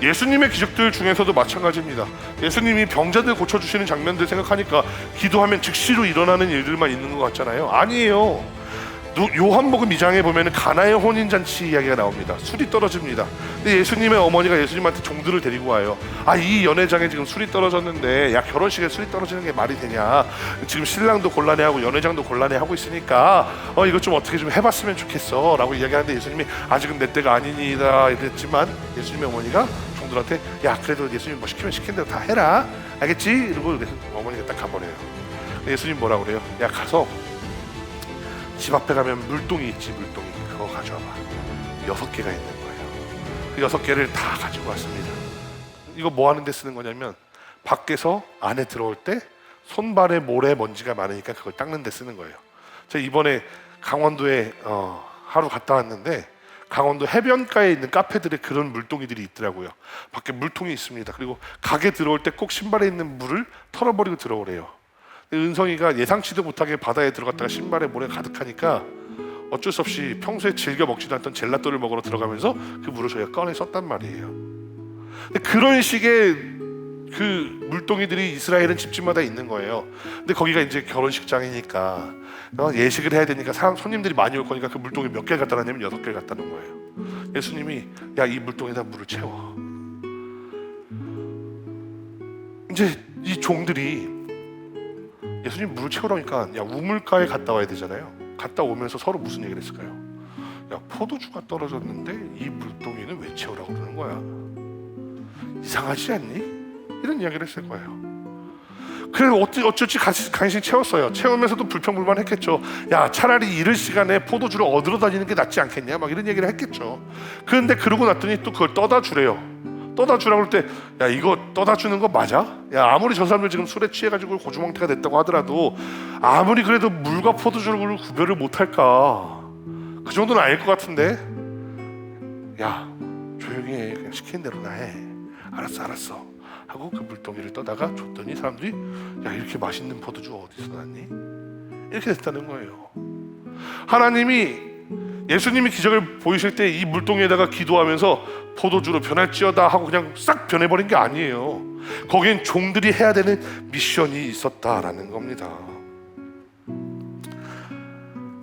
예수님의 기적들 중에서도 마찬가지입니다. 예수님이 병자들 고쳐주시는 장면들 생각하니까 기도하면 즉시로 일어나는 일들만 있는 것 같잖아요. 아니에요. 요한복음 2장에 보면 가나의 혼인잔치 이야기가 나옵니다. 술이 떨어집니다. 근데 예수님의 어머니가 예수님한테 종들을 데리고 와요. 이 연회장에 지금 술이 떨어졌는데, 야, 결혼식에 술이 떨어지는 게 말이 되냐, 지금 신랑도 곤란해하고 연회장도 곤란해하고 있으니까 이것 좀 어떻게 좀 해봤으면 좋겠어 라고 이야기하는데, 예수님이 아직은 내 때가 아니니다 이랬지만 예수님의 어머니가 종들한테, 야, 그래도 예수님 뭐 시키면 시킨 대로 다 해라, 알겠지? 이러고 어머니가 딱 가버려요. 예수님 뭐라 그래요? 야, 가서 집 앞에 가면 물동이 있지, 물동이. 그거 가져와봐. 6개가 있는 거예요. 그 6개를 다 가지고 왔습니다. 이거 뭐 하는 데 쓰는 거냐면, 밖에서 안에 들어올 때 손발에 모래 먼지가 많으니까 그걸 닦는 데 쓰는 거예요. 제가 이번에 강원도에 하루 갔다 왔는데, 강원도 해변가에 있는 카페들에 그런 물동이들이 있더라고요. 밖에 물통이 있습니다. 그리고 가게 들어올 때 꼭 신발에 있는 물을 털어버리고 들어오래요. 은성이가 예상치도 못하게 바다에 들어갔다가 신발에 모래 가득하니까 어쩔 수 없이 평소에 즐겨 먹지도 않던 젤라또를 먹으러 들어가면서 그 물을 저희가 꺼내 썼단 말이에요. 근데 그런 식의 그 물동이들이 이스라엘은 집집마다 있는 거예요. 근데 거기가 이제 결혼식장이니까 예식을 해야 되니까 손님들이 많이 올 거니까 그 물동이 몇 개를 갖다 놨냐면 6개를 갖다 놓은 거예요. 예수님이, 야, 이 물동에다 물을 채워. 이제 이 종들이 예수님 물을 채우라니까, 야, 우물가에 갔다 와야 되잖아요. 갔다 오면서 서로 무슨 얘기를 했을까요? 야, 포도주가 떨어졌는데 이 물동이는 왜 채우라고 그러는 거야? 이상하지 않니? 이런 이야기를 했을 거예요. 그래서 어쩔지 간신히 채웠어요. 채우면서도 불평불만했겠죠. 야, 차라리 이럴 시간에 포도주를 얻으러 다니는 게 낫지 않겠냐, 막 이런 얘기를 했겠죠. 그런데 그러고 났더니 또 그걸 떠다 주래요. 떠다 주라고 할 때, 야, 이거 떠다 주는 거 맞아? 야, 아무리 저 사람들 지금 술에 취해가지고 고주망태가 됐다고 하더라도 아무리 그래도 물과 포도주를 구별을 못할까? 그 정도는 아닐 것 같은데. 야, 조용히 해. 그냥 시키는 대로나 해. 알았어 하고 그 물동이를 떠다가 줬더니 사람들이, 야, 이렇게 맛있는 포도주 어디서 났니? 이렇게 됐다는 거예요. 하나님이, 예수님이 기적을 보이실 때 이 물동에다가 기도하면서 포도주로 변할지어다 하고 그냥 싹 변해버린 게 아니에요. 거기엔 종들이 해야 되는 미션이 있었다라는 겁니다.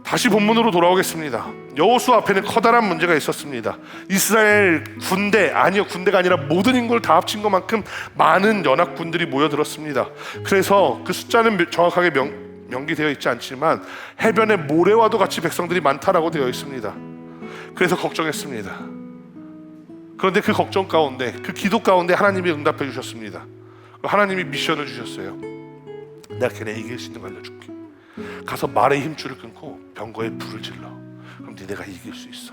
다시 본문으로 돌아오겠습니다. 여호수아 앞에는 커다란 문제가 있었습니다. 이스라엘 군대가 아니라 모든 인구를 다 합친 것만큼 많은 연합군들이 모여들었습니다. 그래서 그 숫자는 정확하게 명기되어 있지 않지만 해변에 모래와도 같이 백성들이 많다라고 되어 있습니다. 그래서 걱정했습니다. 그런데 그 걱정 가운데, 그 기도 가운데 하나님이 응답해 주셨습니다. 하나님이 미션을 주셨어요. 내가 걔네 이길 수 있는 거 알려줄게. 가서 말의 힘줄을 끊고 병거에 불을 질러. 그럼 니네가 이길 수 있어.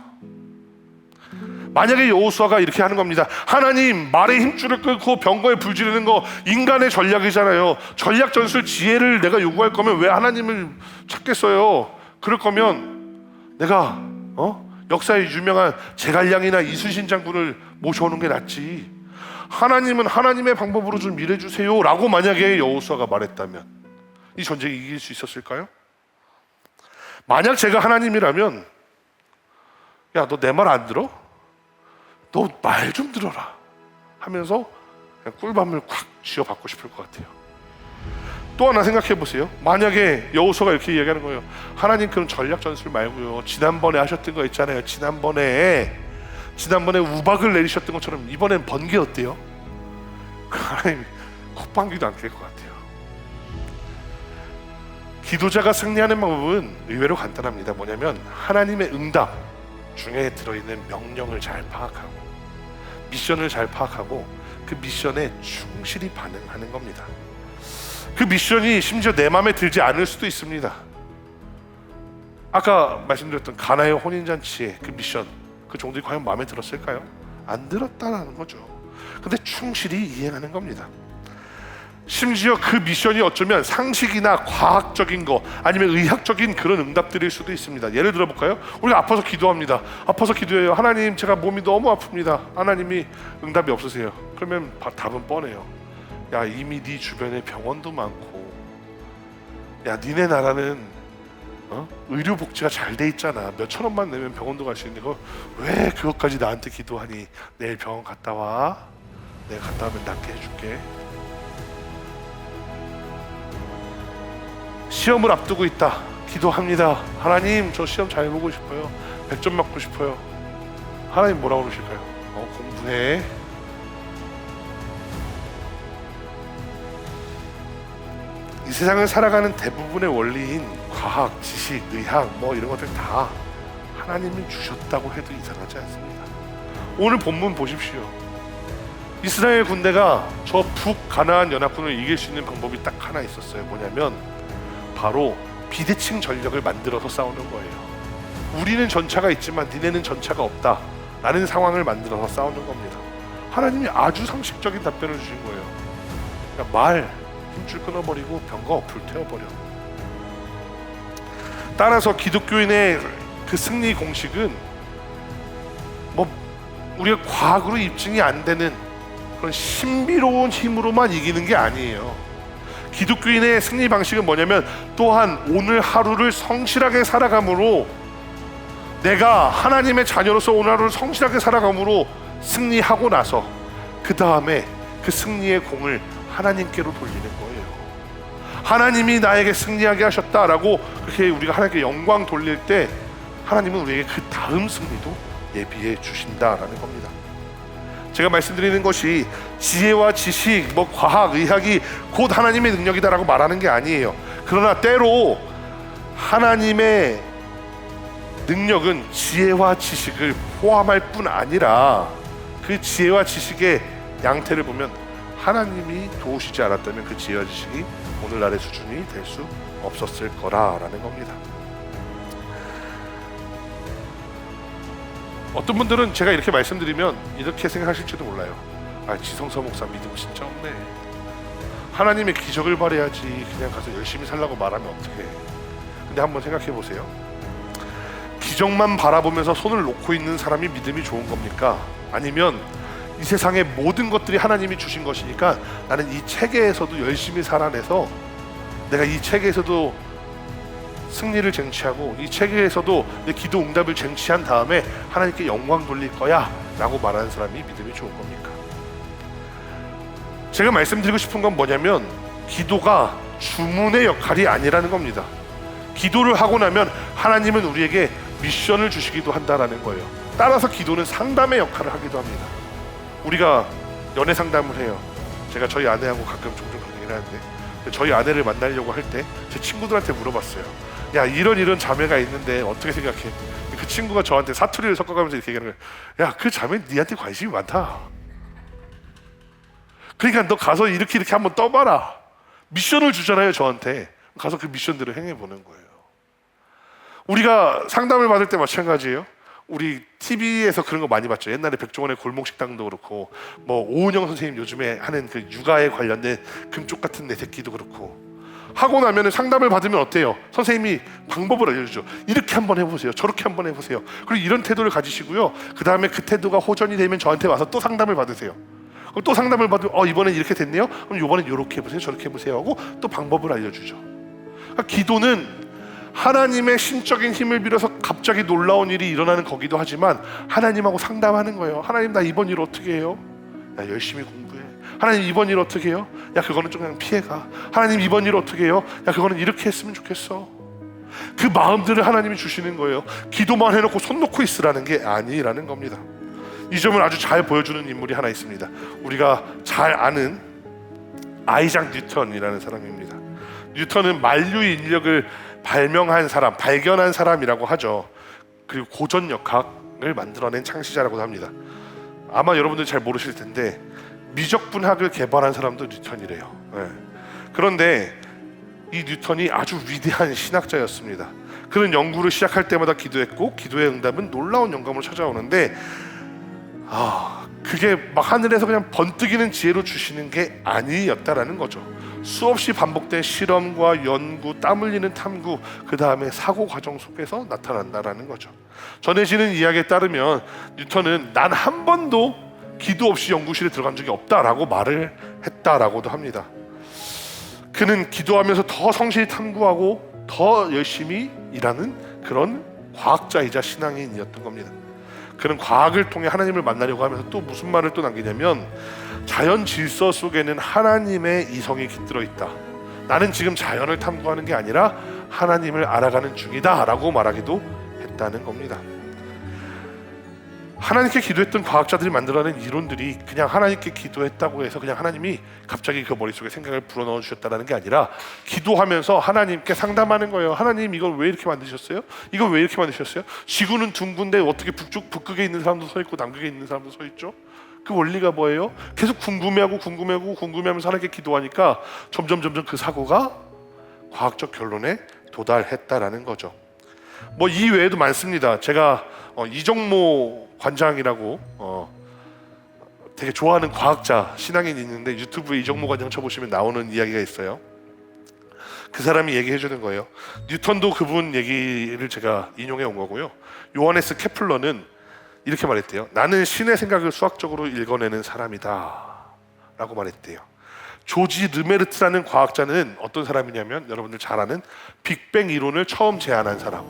만약에 여호수아가 이렇게 하는 겁니다. 하나님, 말의 힘줄을 끊고 병거에 불 지르는 거 인간의 전략이잖아요. 전략 전술 지혜를 내가 요구할 거면 왜 하나님을 찾겠어요? 그럴 거면 내가 역사에 유명한 제갈량이나 이순신 장군을 모셔오는 게 낫지. 하나님은 하나님의 방법으로 좀 일해주세요 라고 만약에 여호수아가 말했다면 이 전쟁이 이길 수 있었을까요? 만약 제가 하나님이라면, 야, 너 내 말 안 들어? 너 말 좀 들어라 하면서 그냥 꿀밤을 콱 쥐어받고 싶을 것 같아요. 또 하나 생각해 보세요. 만약에 여호수아가 이렇게 얘기하는 거예요. 하나님, 그럼 전략 전술 말고요, 지난번에 하셨던 거 있잖아요. 지난번에 우박을 내리셨던 것처럼 이번엔 번개 어때요? 하나님 콧방귀도 안 낄 것 같아요. 기도자가 승리하는 방법은 의외로 간단합니다. 뭐냐면 하나님의 응답 중에 들어있는 명령을 잘 파악하고 미션을 잘 파악하고 그 미션에 충실히 반응하는 겁니다. 그 미션이 심지어 내 마음에 들지 않을 수도 있습니다. 아까 말씀드렸던 가나의 혼인잔치의 그 미션, 그 종들이 과연 마음에 들었을까요? 안 들었다는 거죠. 근데 충실히 이행하는 겁니다. 심지어 그 미션이 어쩌면 상식이나 과학적인 거 아니면 의학적인 그런 응답들일 수도 있습니다. 예를 들어 볼까요? 우리가 아파서 기도합니다. 아파서 기도해요. 하나님, 제가 몸이 너무 아픕니다. 하나님이 응답이 없으세요. 그러면 답은 뻔해요. 야, 이미 네 주변에 병원도 많고, 야, 니네 나라는 의료 복지가 잘 돼 있잖아. 몇 천 원만 내면 병원도 갈 수 있는 거 왜 그것까지 나한테 기도하니? 내일 병원 갔다 와. 내가 갔다 오면 낫게 해줄게. 시험을 앞두고 있다. 기도합니다. 하나님, 저 시험 잘 보고 싶어요. 100점 맞고 싶어요. 하나님 뭐라고 그러실까요? 공부해. 이 세상을 살아가는 대부분의 원리인 과학, 지식, 의학 이런 것들 다 하나님이 주셨다고 해도 이상하지 않습니다. 오늘 본문 보십시오. 이스라엘 군대가 저 북가나안 연합군을 이길 수 있는 방법이 딱 하나 있었어요. 뭐냐면 바로 비대칭 전력을 만들어서 싸우는 거예요. 우리는 전차가 있지만 니네는 전차가 없다 라는 상황을 만들어서 싸우는 겁니다. 하나님이 아주 상식적인 답변을 주신 거예요. 그러니까 힘줄 끊어버리고 병거 불태워버려. 따라서 기독교인의 그 승리 공식은 우리가 과학으로 입증이 안 되는 그런 신비로운 힘으로만 이기는 게 아니에요. 기독교인의 승리 방식은 뭐냐면 또한 오늘 하루를 성실하게 살아감으로, 내가 하나님의 자녀로서 오늘 하루를 성실하게 살아감으로 승리하고 나서 그 다음에 그 승리의 공을 하나님께로 돌리는 거예요. 하나님이 나에게 승리하게 하셨다라고 그렇게 우리가 하나님께 영광 돌릴 때 하나님은 우리에게 그 다음 승리도 예비해 주신다라는 겁니다. 제가 말씀드리는 것이 지혜와 지식, 과학, 의학이 곧 하나님의 능력이다라고 말하는 게 아니에요. 그러나 때로 하나님의 능력은 지혜와 지식을 포함할 뿐 아니라 그 지혜와 지식의 양태를 보면 하나님이 도우시지 않았다면 그 지혜와 지식이 오늘날의 수준이 될 수 없었을 거라라는 겁니다. 어떤 분들은 제가 이렇게 말씀드리면 이렇게 생각하실지도 몰라요. 지성서 목사 믿음 진짜 없네. 하나님의 기적을 바라야지 그냥 가서 열심히 살라고 말하면 어떡해. 근데 한번 생각해 보세요. 기적만 바라보면서 손을 놓고 있는 사람이 믿음이 좋은 겁니까? 아니면 이 세상의 모든 것들이 하나님이 주신 것이니까 나는 이 체계에서도 열심히 살아내서 내가 이 체계에서도 승리를 쟁취하고 이 체계에서도 내 기도 응답을 쟁취한 다음에 하나님께 영광 돌릴 거야 라고 말하는 사람이 믿음이 좋은 겁니까? 제가 말씀드리고 싶은 건 뭐냐면 기도가 주문의 역할이 아니라는 겁니다. 기도를 하고 나면 하나님은 우리에게 미션을 주시기도 한다라는 거예요. 따라서 기도는 상담의 역할을 하기도 합니다. 우리가 연애 상담을 해요. 제가 저희 아내하고 가끔 종종 그런 얘기를 하는데 저희 아내를 만나려고 할 때 제 친구들한테 물어봤어요. 야, 이런 자매가 있는데 어떻게 생각해? 그 친구가 저한테 사투리를 섞어가면서 이렇게 얘기하는 거예요. 야, 그 자매 니한테 관심이 많다. 그러니까 너 가서 이렇게 한번 떠봐라. 미션을 주잖아요, 저한테. 가서 그 미션대로 행해보는 거예요. 우리가 상담을 받을 때 마찬가지예요. 우리 TV에서 그런 거 많이 봤죠. 옛날에 백종원의 골목식당도 그렇고 오은영 선생님 요즘에 하는 그 육아에 관련된 금쪽 같은 내 새끼도 그렇고 하고 나면 상담을 받으면 어때요? 선생님이 방법을 알려주죠. 이렇게 한번 해보세요. 저렇게 한번 해보세요. 그리고 이런 태도를 가지시고요. 그 다음에 그 태도가 호전이 되면 저한테 와서 또 상담을 받으세요. 그럼 또 상담을 받으면 이번엔 이렇게 됐네요? 그럼 이번엔 이렇게 해보세요. 저렇게 해보세요 하고 또 방법을 알려주죠. 그러니까 기도는 하나님의 신적인 힘을 빌어서 갑자기 놀라운 일이 일어나는 거기도 하지만 하나님하고 상담하는 거예요. 하나님, 나 이번 일 어떻게 해요? 야, 열심히 공부해. 하나님, 이번 일 어떻게 해요? 야, 그거는 좀 그냥 피해가. 하나님, 이번 일 어떻게 해요? 야, 그거는 이렇게 했으면 좋겠어. 그 마음들을 하나님이 주시는 거예요. 기도만 해놓고 손 놓고 있으라는 게 아니라는 겁니다. 이 점을 아주 잘 보여주는 인물이 하나 있습니다. 우리가 잘 아는 아이작 뉴턴이라는 사람입니다. 뉴턴은 만류의 인력을 발명한 사람, 발견한 사람이라고 하죠. 그리고 고전역학을 만들어낸 창시자라고도 합니다. 아마 여러분들 잘 모르실 텐데 미적분학을 개발한 사람도 뉴턴이래요. 그런데 이 뉴턴이 아주 위대한 신학자였습니다. 그는 연구를 시작할 때마다 기도했고 기도의 응답은 놀라운 영감으로 찾아오는데 그게 막 하늘에서 그냥 번뜩이는 지혜로 주시는 게 아니었다라는 거죠. 수없이 반복된 실험과 연구, 땀 흘리는 탐구, 그 다음에 사고 과정 속에서 나타난다라는 거죠. 전해지는 이야기에 따르면 뉴턴은 난 한 번도 기도 없이 연구실에 들어간 적이 없다라고 말을 했다라고도 합니다. 그는 기도하면서 더 성실히 탐구하고 더 열심히 일하는 그런 과학자이자 신앙인이었던 겁니다. 그는 과학을 통해 하나님을 만나려고 하면서 또 무슨 말을 또 남기냐면, 자연 질서 속에는 하나님의 이성이 깃들어 있다. 나는 지금 자연을 탐구하는 게 아니라 하나님을 알아가는 중이다 라고 말하기도 했다는 겁니다. 하나님께 기도했던 과학자들이 만들어낸 이론들이 그냥 하나님께 기도했다고 해서 그냥 하나님이 갑자기 그 머릿속에 생각을 불어넣어 주셨다는 게 아니라, 기도하면서 하나님께 상담하는 거예요. 하나님, 이걸 왜 이렇게 만드셨어요? 이걸 왜 이렇게 만드셨어요? 지구는 둥근데 어떻게 북극에 있는 사람도 서 있고 남극에 있는 사람도 서 있죠? 그 원리가 뭐예요? 계속 궁금해하면서 하나님께 기도하니까 점점 그 사고가 과학적 결론에 도달했다라는 거죠. 뭐 이 외에도 많습니다. 제가 이정모 관장이라고 되게 좋아하는 과학자, 신앙인이 있는데 유튜브에 이정모 관장 쳐보시면 나오는 이야기가 있어요. 그 사람이 얘기해 주는 거예요. 뉴턴도 그분 얘기를 제가 인용해 온 거고요. 요하네스 케플러는 이렇게 말했대요. 나는 신의 생각을 수학적으로 읽어내는 사람이다 라고 말했대요. 조지 르메르트라는 과학자는 어떤 사람이냐면, 여러분들 잘 아는 빅뱅 이론을 처음 제안한 사람.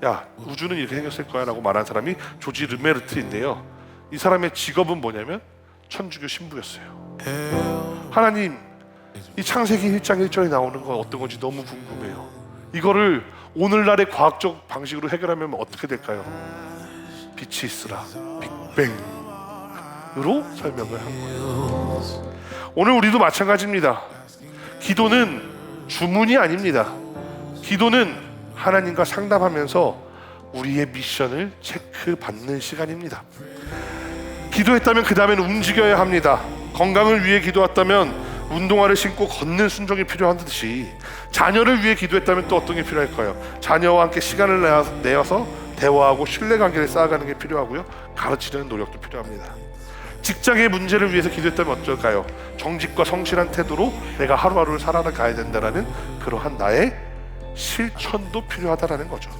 야, 우주는 이렇게 생겼을 거야 라고 말한 사람이 조지 르메르트인데요. 이 사람의 직업은 뭐냐면 천주교 신부였어요. 하나님, 이 창세기 1장 1절에 나오는 건 어떤 건지 너무 궁금해요. 이거를 오늘날의 과학적 방식으로 해결하면 어떻게 될까요? 빛이 있으라, 빅뱅으로 설명을 한 거예요. 오늘 우리도 마찬가지입니다. 기도는 주문이 아닙니다. 기도는 하나님과 상담하면서 우리의 미션을 체크받는 시간입니다. 기도했다면 그 다음에는 움직여야 합니다. 건강을 위해 기도했다면 운동화를 신고 걷는 순종이 필요하듯이, 자녀를 위해 기도했다면 또 어떤 게 필요할까요? 자녀와 함께 시간을 내어서 대화하고 신뢰관계를 쌓아가는 게 필요하고요. 가르치려는 노력도 필요합니다. 직장의 문제를 위해서 기도했다면 어떨까요? 정직과 성실한 태도로 내가 하루하루를 살아가야 된다는 그러한 나의 실천도 필요하다라는 거죠.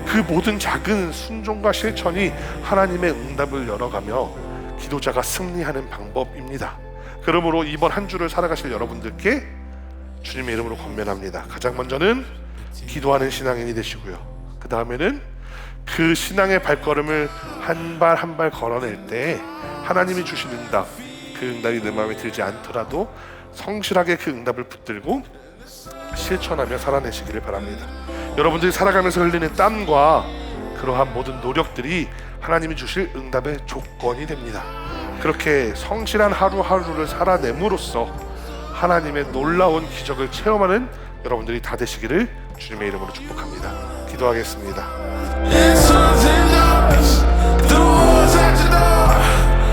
그 모든 작은 순종과 실천이 하나님의 응답을 열어가며 기도자가 승리하는 방법입니다. 그러므로 이번 한 주를 살아가실 여러분들께 주님의 이름으로 권면합니다. 가장 먼저는 기도하는 신앙인이 되시고요. 그 다음에는 그 신앙의 발걸음을 한 발 한 발 걸어낼 때 하나님이 주신 응답, 그 응답이 내 마음에 들지 않더라도 성실하게 그 응답을 붙들고 실천하며 살아내시기를 바랍니다. 여러분들이 살아가면서 흘리는 땀과 그러한 모든 노력들이 하나님이 주실 응답의 조건이 됩니다. 그렇게 성실한 하루하루를 살아냄으로써 하나님의 놀라운 기적을 체험하는 여러분들이 다 되시기를 주님의 이름으로 축복합니다. 기도하겠습니다.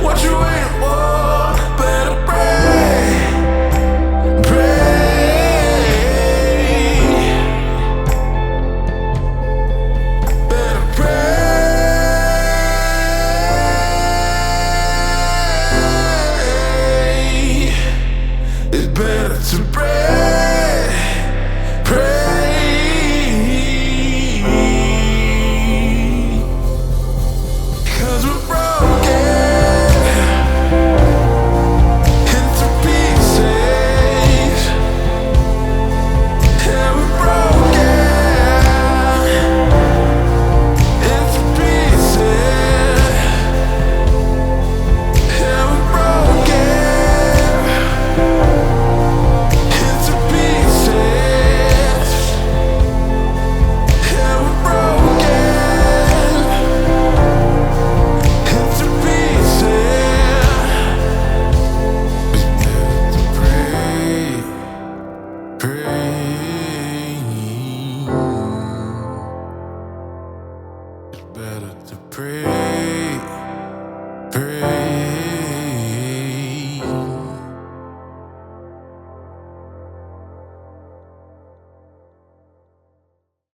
What you waiting for?